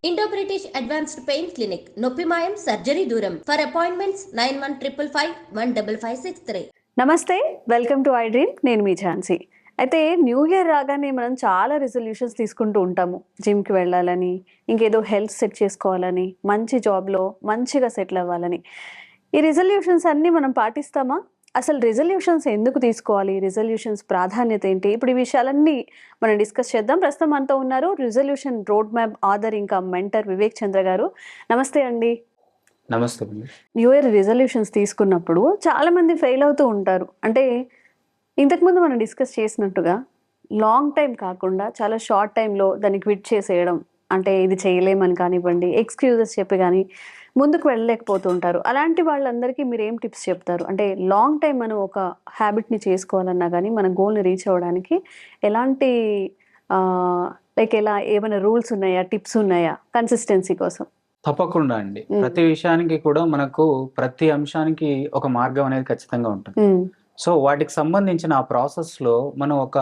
Indo British advanced pain clinic నొప్పి మాయం surgery దూరం ఫర్ అపాయింట్మెంట్స్ 9155515563. నమస్తే, వెల్కమ్ టు ఐ డ్రీమ్. నేను మీ ఝాన్సీ. అయితే న్యూ ఇయర్ రాగానే మనం చాలా రిజల్యూషన్స్ తీసుకుంటూ ఉంటాము. జిమ్కి వెళ్ళాలని, ఇంకేదో హెల్త్ సెట్ చేసుకోవాలని, మంచి జాబ్లో మంచిగా సెటిల్ అవ్వాలని. ఈ రిజల్యూషన్స్ అన్నీ మనం పాటిస్తామా? అసలు రిజల్యూషన్స్ ఎందుకు తీసుకోవాలి? రిజల్యూషన్స్ ప్రాధాన్యత ఏంటి? ఇప్పుడు ఈ విషయాలన్నీ మనం డిస్కస్ చేద్దాం. ప్రస్తుతం మనతో ఉన్నారు రిజల్యూషన్ రోడ్ మ్యాప్ ఆథర్ ఇంకా మెంటర్ వివేక్ చంద్ర గారు. నమస్తే అండి. నమస్తే. న్యూ ఇయర్ రిజల్యూషన్స్ తీసుకున్నప్పుడు చాలామంది ఫెయిల్ అవుతూ ఉంటారు. అంటే ఇంతకుముందు మనం డిస్కస్ చేసినట్టుగా లాంగ్ టైం కాకుండా చాలా షార్ట్ టైంలో దాన్ని క్విట్ చేసేయడం, అంటే ఇది చేయలేమని కానివ్వండి, ఎక్స్క్యూజెస్ చెప్పి కానీ ముందుకు వెళ్ళలేకపోతూ ఉంటారు. అలాంటి వాళ్ళందరికీ మీరు ఏం టిప్స్ చెప్తారు? అంటే లాంగ్ టైం మనం ఒక హ్యాబిట్ని చేసుకోవాలన్నా కానీ మన గోల్ని రీచ్ అవ్వడానికి ఎలాంటి ఎలా ఏమైనా రూల్స్ ఉన్నాయా, టిప్స్ ఉన్నాయా కన్సిస్టెన్సీ కోసం? తప్పకుండా అండి. ప్రతి విషయానికి కూడా మనకు ప్రతి అంశానికి ఒక మార్గం అనేది ఖచ్చితంగా ఉంటుంది. సో వాటికి సంబంధించిన ఆ ప్రాసెస్ లో మనం ఒక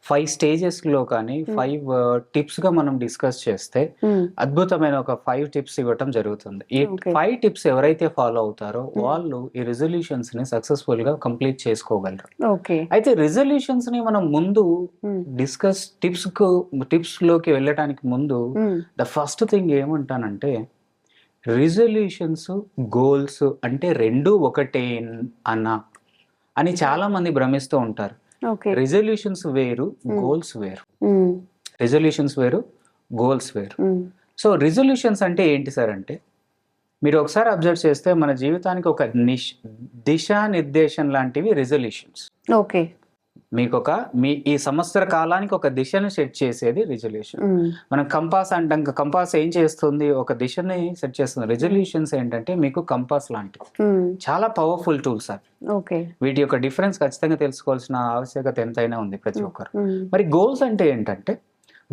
5 స్టేజెస్ లో కానీ 5 టిప్స్ గా మనం డిస్కస్ చేస్తే అద్భుతమైన ఒక 5 టిప్స్ ఇవ్వటం జరుగుతుంది. ఈ 5 టిప్స్ ఎవరైతే ఫాలో అవుతారో వాళ్ళు ఈ రిజల్యూషన్స్ ని సక్సెస్ఫుల్ గా కంప్లీట్ చేసుకోగలరు. అయితే రిజల్యూషన్స్ ని మనం ముందు డిస్కస్ టిప్స్ లోకి వెళ్ళటానికి ముందు ద ఫస్ట్ థింగ్ ఏమంటానంటే, రిజల్యూషన్స్ గోల్స్ అంటే రెండు ఒకటే అని చాలా మంది భ్రమిస్తూ ఉంటారు. రిజల్యూషన్స్ వేరు, గోల్స్ వేరు. రిజల్యూషన్స్ వేరు, గోల్స్ వేరు. సో రిజల్యూషన్స్ అంటే ఏంటి సార్ అంటే, మీరు ఒకసారి అబ్జర్వ్ చేస్తే మన జీవితానికి ఒక దిశానిర్దేశం లాంటివి రిజల్యూషన్స్. ఓకే, మీకు ఈ సంవత్సర కాలానికి ఒక దిశను సెట్ చేసేది రిజల్యూషన్. మనం కంపాస్ అంటాం. కంపాస్ ఏం చేస్తుంది? ఒక దిశని సెట్ చేస్తుంది. రిజల్యూషన్స్ ఏంటంటే మీకు కంపాస్ లాంటివి, చాలా పవర్ఫుల్ టూల్స్ అవి. వీటి యొక్క డిఫరెన్స్ ఖచ్చితంగా తెలుసుకోవాల్సిన ఆవశ్యకత ఎంతైనా ఉంది ప్రతి ఒక్కరు. మరి గోల్స్ అంటే ఏంటంటే,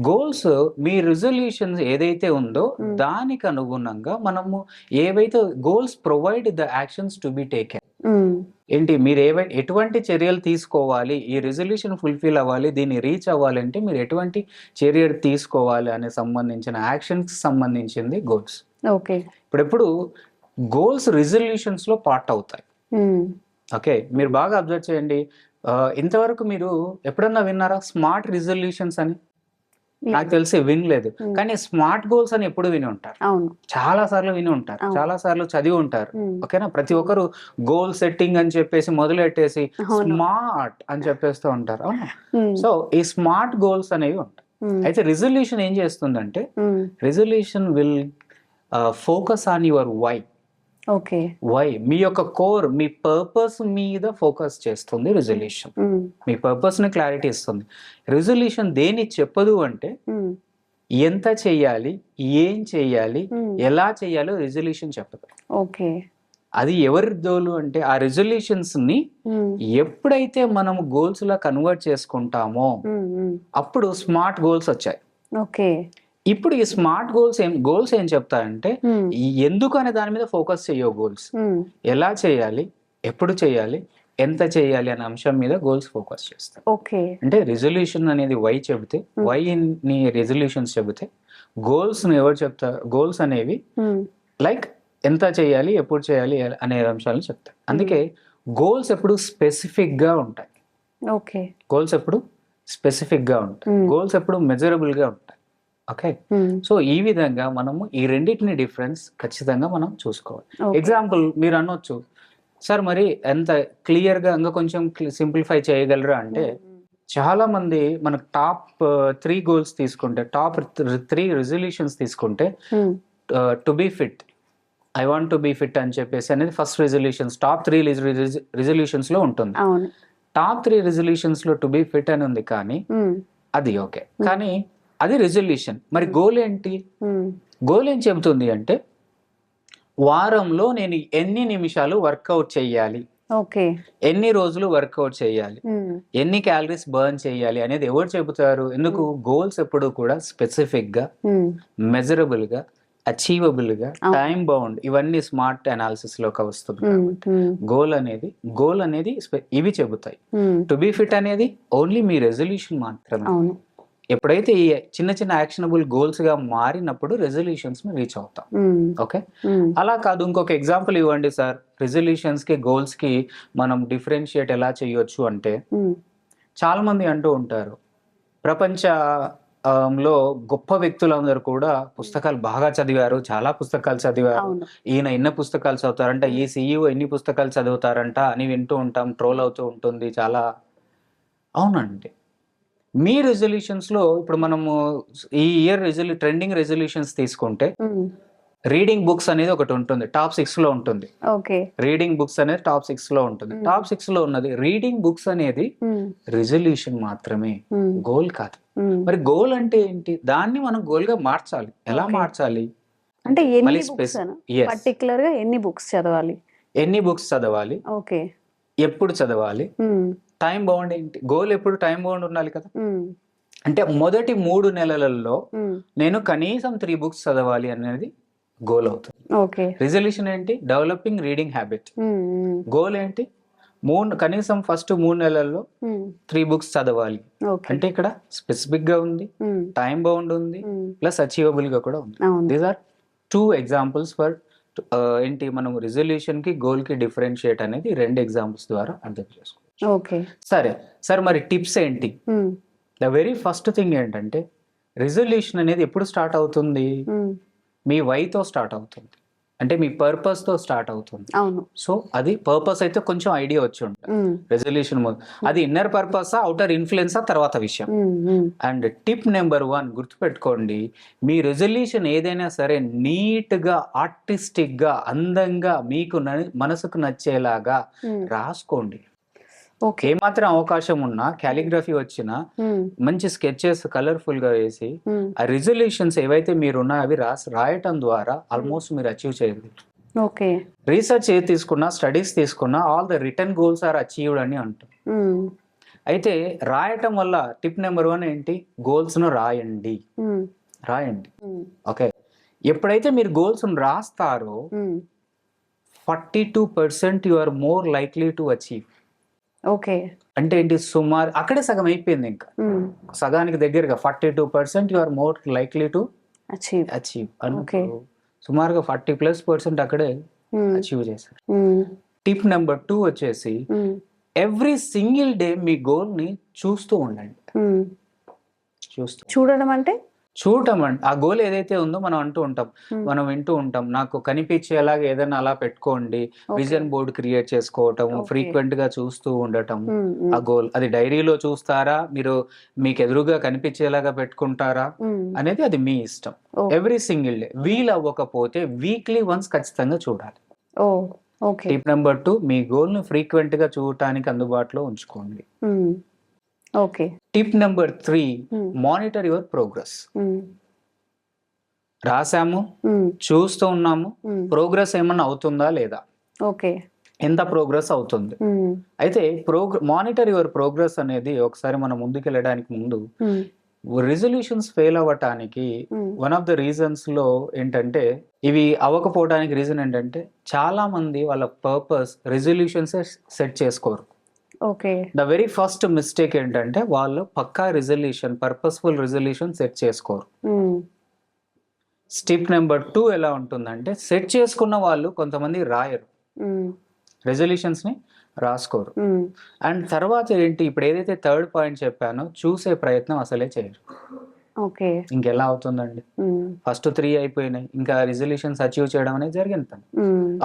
గోల్స్ మీ రిజల్యూషన్స్ ఏదైతే ఉందో దానికి అనుగుణంగా మనము ఏవైతే goals provide the actions to be taken. ఏంటి, మీరు ఎటువంటి చర్యలు తీసుకోవాలి, ఈ రిజల్యూషన్ ఫుల్ఫిల్ అవ్వాలి, దీన్ని రీచ్ అవ్వాలంటే మీరు ఎటువంటి చర్యలు తీసుకోవాలి అనే సంబంధించిన యాక్షన్స్ సంబంధించింది గోల్స్. ఇప్పుడు గోల్స్ రిజల్యూషన్స్ లో పార్ట్ అవుతాయి. ఓకే, మీరు బాగా అబ్జర్వ్ చేయండి. ఇంతవరకు మీరు ఎప్పుడన్నా విన్నారా స్మార్ట్ రిజల్యూషన్స్ అని? నాకు తెలిసి వినలేదు. కానీ స్మార్ట్ గోల్స్ అని ఎప్పుడు విని ఉంటారు, చాలా సార్లు విని ఉంటారు, చాలా సార్లు చదివి ఉంటారు. ఓకేనా? ప్రతి ఒక్కరు గోల్ సెట్టింగ్ అని చెప్పేసి మొదలెట్టేసి స్మార్ట్ అని చెప్పేస్తూ ఉంటారు. అవునా? సో ఈ స్మార్ట్ గోల్స్ అనేవి ఉంటాయి. అయితే రిజల్యూషన్ ఏం చేస్తుందంటే, resolution will focus on your why. Why, మీ యొక్క కోర్, మీ పర్పస్ మీద ఫోకస్ చేస్తుంది రిజల్యూషన్. మీ పర్పస్ ని క్లారిటీ ఇస్తుంది. రిజల్యూషన్ దేని చెప్పదు అంటే, ఎంత చెయ్యాలి, ఏం చెయ్యాలి, ఎలా చెయ్యాలో రిజల్యూషన్ చెప్పదు. అది ఎవరి దోలు అంటే, ఆ రిజల్యూషన్స్ ని ఎప్పుడైతే మనం గోల్స్ లా కన్వర్ట్ చేసుకుంటామో అప్పుడు స్మార్ట్ గోల్స్ వచ్చాయి. ఇప్పుడు ఈ స్మార్ట్ గోల్స్ ఏం చెప్తాయంటే, ఎందుకు అనే దాని మీద ఫోకస్ చేయవు గోల్స్. ఎలా చేయాలి, ఎప్పుడు చేయాలి, ఎంత చేయాలి అనే అంశం మీద గోల్స్ ఫోకస్ చేస్తాయి. అంటే రిజల్యూషన్ అనేది వై చెబితే, వై ని రిజల్యూషన్స్ చెబితే, గోల్స్ ఎవరు చెప్తారు? గోల్స్ అనేవి లైక్ ఎంత చేయాలి, ఎప్పుడు చేయాలి అనే అంశాలను చెప్తాయి. అందుకే గోల్స్ ఎప్పుడు స్పెసిఫిక్ గా ఉంటాయి. గోల్స్ ఎప్పుడు స్పెసిఫిక్ గా ఉంటాయి. గోల్స్ ఎప్పుడు మెజరబుల్ గా ఉంటాయి. ఓకే, సో ఈ విధంగా మనము ఈ రెండింటిని డిఫరెన్స్ ఖచ్చితంగా మనం చూసుకోవాలి. ఎగ్జాంపుల్ మీరు అనొచ్చు, సార్ మరి ఎంత క్లియర్ గా ఇంకా కొంచెం సింప్లిఫై చేయగలరా అంటే, చాలా మంది మన టాప్ 3 గోల్స్ తీసుకుంటే, టాప్ 3 రిజల్యూషన్స్ తీసుకుంటే, to be fit, I want to be fit అని చెప్పేసి అనేది ఫస్ట్ రిజల్యూషన్స్, టాప్ 3 రిజల్యూషన్స్ లో ఉంటుంది. టాప్ 3 రిజల్యూషన్స్ లో టు బి ఫిట్ అని ఉంది, కానీ అది ఓకే, కానీ అది రిజల్యూషన్. మరి గోల్ ఏంటి? గోల్ ఏం చెబుతుంది అంటే, వారంలో నేను ఎన్ని నిమిషాలు వర్కౌట్ చేయాలి, ఎన్ని రోజులు వర్కౌట్ చేయాలి, ఎన్ని క్యాలరీస్ బర్న్ చేయాలి అనేది ఎవరు చెబుతారు? ఎందుకు? గోల్స్ ఎప్పుడు కూడా స్పెసిఫిక్ గా, మెజరబుల్ గా, అచీవబుల్ గా, టైం బౌండ్, ఇవన్నీ స్మార్ట్ అనాలిసిస్ లోకి వస్తుంది. గోల్ అనేది ఇవి చెబుతాయి. టు బి ఫిట్ అనేది ఓన్లీ మీ రెజల్యూషన్ మాత్రమే. ఎప్పుడైతే ఈ చిన్న చిన్న యాక్షనబుల్ గోల్స్ గా మారినప్పుడు రెజల్యూషన్స్ రీచ్ అవుతాం. ఓకే, అలా కాదు ఇంకొక ఎగ్జాంపుల్ ఇవ్వండి సార్, రెజల్యూషన్స్ కి గోల్స్ కి మనం డిఫరెన్షియేట్ ఎలా చేయొచ్చు అంటే, చాలా మంది అంటూ ఉంటారు ప్రపంచంలో గొప్ప వ్యక్తులందరూ కూడా పుస్తకాలు బాగా చదివారు, చాలా పుస్తకాలు చదివారు, ఈయన ఎన్ని పుస్తకాలు చదువుతారంట, ఈ CEO ఎన్ని పుస్తకాలు చదువుతారంట అని వింటూ ఉంటాం, ట్రోల్ అవుతూ ఉంటుంది చాలా. అవునండి, మీ రెజల్యూషన్స్ లో ఇప్పుడు మనము ఈ ఇయర్ ట్రెండింగ్ రెజల్యూషన్స్ తీసుకుంటే రీడింగ్ బుక్స్ అనేది ఒకటి ఉంటుంది, టాప్ 6 లో ఉంటుంది. రీడింగ్ బుక్స్ అనేది టాప్ 6 లో ఉంటుంది. టాప్ 6 లో ఉన్నది రీడింగ్ బుక్స్ అనేది రెజల్యూషన్ మాత్రమే, గోల్ కాదు. మరి గోల్ అంటే ఏంటి? దాన్ని మనం గోల్ గా మార్చాలి. ఎలా మార్చాలి అంటే పర్టికులర్ గా ఎన్ని బుక్స్ చదవాలి, ఎన్ని బుక్స్ చదవాలి, ఎప్పుడు చదవాలి, టైం బౌండ్ ఏంటి? గోల్ ఎప్పుడు టైం బౌండ్ ఉండాలి కదా. అంటే మొదటి 3 నెలలలో నేను కనీసం 3 బుక్స్ చదవాలి అనేది గోల్ అవుతుంది. రిజల్యూషన్ ఏంటి? Developing reading habit. గోల్ ఏంటి? కనీసం ఫస్ట్ 3 నెలల్లో 3 బుక్స్ చదవాలి. అంటే ఇక్కడ స్పెసిఫిక్ గా ఉంది, టైం బౌండ్ ఉంది, ప్లస్ అచీవబుల్ గా కూడా ఉంది. దీస్ ఆర్ 2 ఎగ్జాంపుల్స్ ఫర్ ఏంటి మనం రిజల్యూషన్ కి గోల్ కి డిఫరెన్షియేట్ అనేది 2 ఎగ్జాంపుల్స్ ద్వారా అర్థం చేసుకోవాలి. సరే సార్, మరి టిప్స్ ఏంటి? ద వెరీ ఫస్ట్ థింగ్ ఏంటంటే, రిజల్యూషన్ అనేది ఎప్పుడు స్టార్ట్ అవుతుంది? మీ వైతో స్టార్ట్ అవుతుంది, అంటే మీ పర్పస్ తో స్టార్ట్ అవుతుంది. సో అది పర్పస్ అయితే కొంచెం ఐడియా వచ్చి ఉంటుంది. రెజల్యూషన్ అది ఇన్నర్ పర్పసా అవుటర్ ఇన్ఫ్లుయెన్సా తర్వాత విషయం. అండ్ టిప్ నెంబర్ 1 గుర్తుపెట్టుకోండి, మీ రెజల్యూషన్ ఏదైనా సరే నీట్ గా, ఆర్టిస్టిక్ గా, అందంగా, మీకు మనసుకు నచ్చేలాగా రాసుకోండి. ఏమాత్రం అవకాశం ఉన్నా, కాలిగ్రఫీ వచ్చినా మంచి స్కెచెస్ కలర్ఫుల్ గా వేసి ఆ రిజల్యూషన్స్ ఏవైతే మీరు ఉన్నాయో అవి రాయటం ద్వారా ఆల్మోస్ట్ మీరు అచీవ్ చేయండి. రీసెర్చ్ ఏ తీసుకున్నా, స్టడీస్ తీసుకున్నా, all the return goals are achieved అని అంటాం. అయితే రాయటం వల్ల టిప్ నెంబర్ 1 ఏంటి? గోల్స్ ను రాయండి. ఓకే, ఎప్పుడైతే మీరు గోల్స్ రాస్తారో 42% you are more likely to achieve. అంటే ఏంటి? సుమారు అక్కడే సగం అయిపోయింది, ఇంకా సగానికి దగ్గరగా 42% you are more likely to achieve. సుమారుగా 40+% అక్కడే అచీవ్ చేశారు. టిప్ నెంబర్ 2 వచ్చేసి, ఎవ్రీ సింగిల్ డే మీ గోల్ ని చూస్తూ ఉండండి. చూడడం అంటే ఆ గోల్ ఏదైతే ఉందో మనం వింటూ ఉంటాం, నాకు కనిపించేలాగా ఏదైనా అలా పెట్టుకోండి, విజన్ బోర్డ్ క్రియేట్ చేసుకోవటం, ఫ్రీక్వెంట్ గా చూస్తూ ఉండటం. ఆ గోల్ అది డైరీలో చూస్తారా, మీకు ఎదురుగా కనిపించేలాగా పెట్టుకుంటారా అనేది అది మీ ఇష్టం. ఎవ్రీ సింగిల్ డే, వీల్ అవ్వకపోతే వీక్లీ వన్స్ ఖచ్చితంగా చూడాలి. టిప్ నెంబర్ 2, మీ గోల్ ను ఫ్రీక్వెంట్ గా చూడటానికి అందుబాటులో ఉంచుకోండి. Tip number 3, monitor your progress. రాసాము, చూస్తూ ఉన్నాము, ప్రోగ్రెస్ ఏమన్నా అవుతుందా లేదా, ఎంత ప్రోగ్రెస్ అవుతుంది. అయితే మానిటర్ యువర్ ప్రోగ్రెస్ అనేది ఒకసారి మనం ముందుకెళ్ళడానికి ముందు రిజల్యూషన్స్ ఫెయిల్ అవ్వటానికి వన్ ఆఫ్ ద రీజన్స్ లో ఏంటంటే, ఇవి అవ్వకపోవడానికి రీజన్ ఏంటంటే, చాలా మంది వాళ్ళ పర్పస్ రిజల్యూషన్స్ సెట్ చేసుకోరు. ద వెరీ ఫస్ట్ మిస్టేక్ ఏంటంటే, వాళ్ళు పక్కా రిజల్యూషన్, పర్పస్ఫుల్ రిజల్యూషన్ సెట్ చేసుకోరు. స్టెప్ నెంబర్ 2 ఎలా ఉంటుందంటే, సెట్ చేసుకున్న వాళ్ళు కొంతమంది రాయరు, రెజల్యూషన్స్ ని రాసుకోరు. అండ్ తర్వాత ఏంటి, ఇప్పుడు ఏదైతే 3rd పాయింట్ చెప్పానో, చూసే ప్రయత్నం అసలే చేయరు. ఇంకెలా అవుతుందండి? ఫస్ట్ 3 అయిపోయినాయి, ఇంకా రిజల్యూషన్స్ అచీవ్ చేయడం అనేది జరిగింది పని.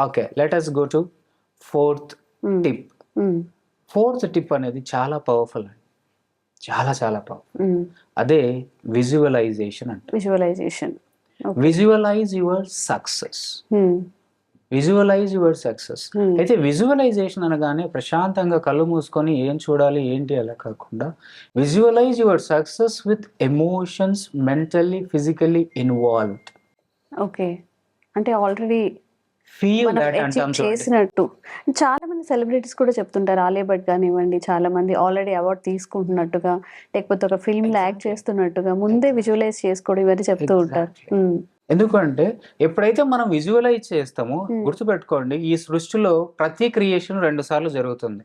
Okay, let us go to 4th tip. 4th tip అనేది చాలా పవర్ఫుల్ అండి, చాలా పవర్ఫుల్. అదే విజువలైజేషన్ అంటే. Visualize your success. అయితే విజువలైజేషన్ అనగానే ప్రశాంతంగా కళ్ళు మూసుకొని ఏం చూడాలి ఏంటి అలా కాకుండా, visualize your success with emotions, mentally, physically involved. అంటే ఆల్రెడీ చేసినట్టు. చాలా మంది సెలబ్రిటీస్ కూడా చెప్తుంటారు, ఆలియా భట్ కానివ్వండి, చాలా మంది ఆల్రెడీ అవార్డు తీసుకుంటున్నట్టుగా, లేకపోతే ఒక ఫిల్మ్ లో యాక్ట్ చేస్తున్నట్టుగా ముందే విజువలైజ్ చేసుకోవడం, ఇవన్నీ చెప్తూ ఉంటారు. ఎందుకంటే ఎప్పుడైతే మనం విజువలైజ్ చేస్తామో, గుర్తుపెట్టుకోండి, ఈ సృష్టిలో ప్రతి క్రియేషన్ 2 సార్లు జరుగుతుంది.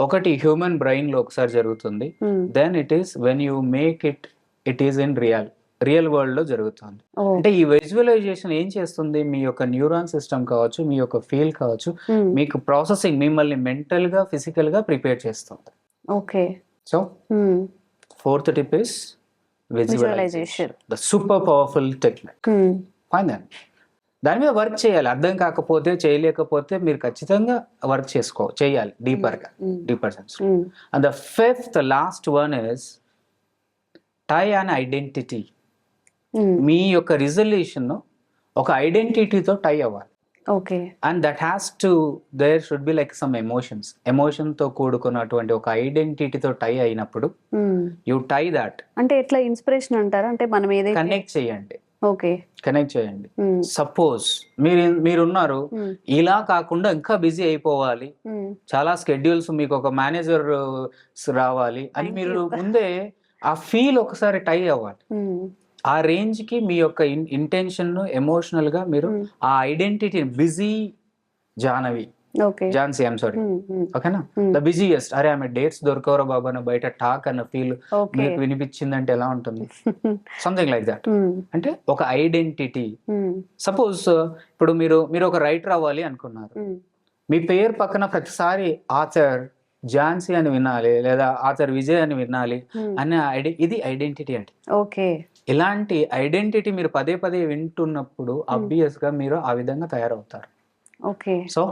ఒకటి హ్యూమన్ బ్రెయిన్ లో ఒకసారి జరుగుతుంది, then it is when you make it it is in real world లో జరుగుతుంది. ఓ. అంటే ఈ విజువలైజేషన్ ఏం చేస్తుంది, మీ యొక్క న్యూరాన్ సిస్టమ్ కావచ్చు, మీ యొక్క ఫీల్ కావచ్చు, మ్మ్. మీకు ప్రాసెసింగ్ మిమ్మల్ని మెంటల్ గా ఫిజికల్ గా ప్రిపేర్ చేస్తుంది. Okay. So hmm. Fourth tip is visualization, the super powerful technique. Hmm. Fine. దాని మీద వర్క్ చేయాలి. అర్థం కాకపోతే, చేయలేకపోతే మీరు ఖచ్చితంగా వర్క్ చేయాలి deeper sense. Hmm. And the fifth last one is tie an identity. Hmm. మీ యొక్క రిజల్యూషన్ ఒక ఐడెంటిటీతో టై అవ్వాలి. Okay. And that has to there should be like some ఎమోషన్తో కూడుకున్నటువంటి ఒక ఐడెంటిటీతో టై అయినప్పుడు మ్మ్. You tie that. అంటే ఎట్లా ఇన్స్పిరేషన్ అంటారా? అంటే మనం ఏదైతే కనెక్ట్ చేయండి. ఓకే. కనెక్ట్ చేయండి. మ్మ్. సపోజ్ మీరున్నారు, మ్మ్. ఇలా కాకుండా ఇంకా బిజీ అయిపోవాలి, మ్మ్. చాలా స్కెడ్యూల్స్, మీకు ఒక మేనేజర్ రావాలి అని Thank మీరు you. ముందే ఆ ఫీల్ ఒకసారి టై అవ్వాలి. మ్మ్. ఆ రేంజ్ కి మీ యొక్క ఇంటెన్షన్ ఎమోషనల్ గా మీరు మ్మ్. ఆ identity busy okay. Jhansi I'm sorry, మ్మ్. మ్మ్. ఓకేనా, మ్మ్. ద బిజీయెస్ట్, అరే ఆమె డేట్స్ దొరకవరా బాబా అని బయట టాక్ అన్న ఫీల్ ఓకే. మీకు వినిపించిందంటే ఎలా ఉంటుంది? Something like that. మ్మ్. అంటే ఒక ఐడెంటిటీ. మ్మ్. సపోజ్ ఇప్పుడు మీరు ఒక రైటర్ అవ్వాలి అనుకున్నారు, మ్మ్. మీ పేరు పక్కన ప్రతిసారి ఆథర్ ఝాన్సీ అని వినాలి, లేదా ఆథర్ విజయ్ అని వినాలి మ్మ్. అనే ఇది ఐడెంటిటీ అంటే. ఓకే. ఇలాంటి ఐడెంటిటీ మీరు పదే పదే వింటున్నప్పుడు ఆబ్వియస్ గా మీరు ఆ విధంగా తయారవుతారు. Okay. So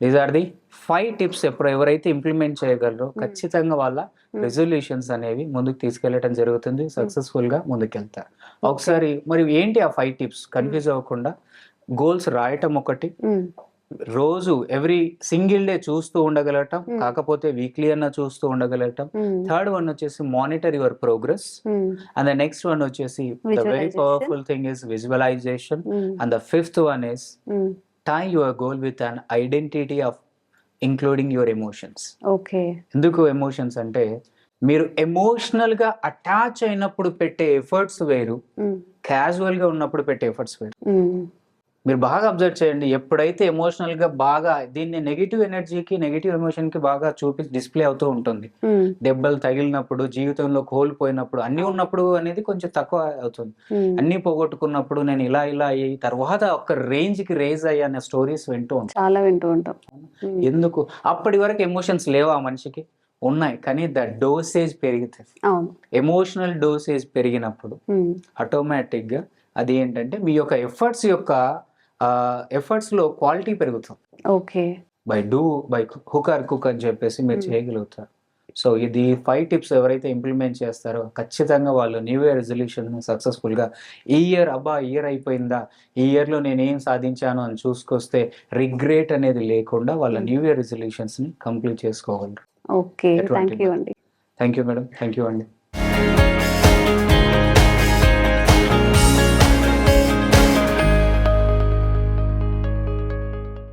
these are the 5 tips. ఎవరైతే ఇంప్లిమెంట్ చేయగలరో ఖచ్చితంగా వాళ్ళ రెజల్యూషన్స్ అనేవి ముందుకు తీసుకెళ్లడం జరుగుతుంది, సక్సెస్ఫుల్ గా ముందుకెళ్తారు. ఒకసారి మరి ఏంటి ఆ 5 టిప్స్? కన్ఫ్యూజ్ అవ్వకుండా గోల్స్ రాయటం ఒకటి, మ్మ్. రోజు ఎవ్రీ సింగిల్ డే చూస్తూ ఉండగలగటం, కాకపోతే వీక్లీ అన్న చూస్తూ ఉండగలగటం. మ్మ్. థర్డ్ వన్ వచ్చేసి monitor your progress. Hmm. And the next one వచ్చేసి the very Visualization. Powerful thing is visualization. Hmm. And the fifth one is hmm. tie your goal with an identity of including your emotions. Okay. ఎందుకు emotions అంటే, మీరు emotional గా attach అయినప్పుడు పెట్టే efforts వేరు, మ్మ్. Casual గా ఉన్నప్పుడు పెట్టే ఎఫర్ట్స్ వేరు. మ్మ్. మీరు బాగా అబ్జర్వ్ చేయండి, ఎప్పుడైతే ఎమోషనల్ గా బాగా దీన్ని నెగిటివ్ ఎనర్జీకి, నెగిటివ్ ఎమోషన్ కి బాగా డిస్ప్లే అవుతూ ఉంటుంది. మ్మ్. దెబ్బలు తగిలినప్పుడు, జీవితంలో కోల్పోయినప్పుడు, అన్ని ఉన్నప్పుడు అనేది కొంచెం తక్కువ అవుతుంది. మ్మ్. అన్ని పోగొట్టుకున్నప్పుడు నేను ఇలా అయ్యి తర్వాత ఒక రేంజ్ కి రేజ్ అయ్యి అనే స్టోరీస్ వింటూ ఉంటాం. చాలా వింటూ ఉంటాం. మ్మ్. ఎందుకు? అప్పటి వరకు ఎమోషన్స్ లేవా ఆ మనిషికి? ఉన్నాయి, కానీ ద డోసేజ్ పెరిగితే, అవును. ఎమోషనల్ డోసేజ్ పెరిగినప్పుడు మ్మ్. ఆటోమేటిక్ గా అది ఏంటంటే మీ యొక్క ఎఫర్ట్స్ లో క్వాలిటీ పెరుగుతుంది. ఓకే. బై కుక్ అని చెప్పేసి మీరు చేయగలుగుతారు. సో ఇది 5 టిప్స్ ఎవరైతే ఇంప్లిమెంట్ చేస్తారో ఖచ్చితంగా వాళ్ళు న్యూ ఇయర్ రెజల్యూషన్ సక్సెస్ఫుల్ గా ఈ ఇయర్ అయిపోయిందా, ఈ ఇయర్ లో నేను ఏం సాధించాను అని చూసుకొస్తే రిగ్రెట్ అనేది లేకుండా వాళ్ళ న్యూ ఇయర్ రెజల్యూషన్స్ ని కంప్లీట్ చేసుకోగలరు. ఓకే. థ్యాంక్ యూ అండి. Thank you madam. Thank you అండి.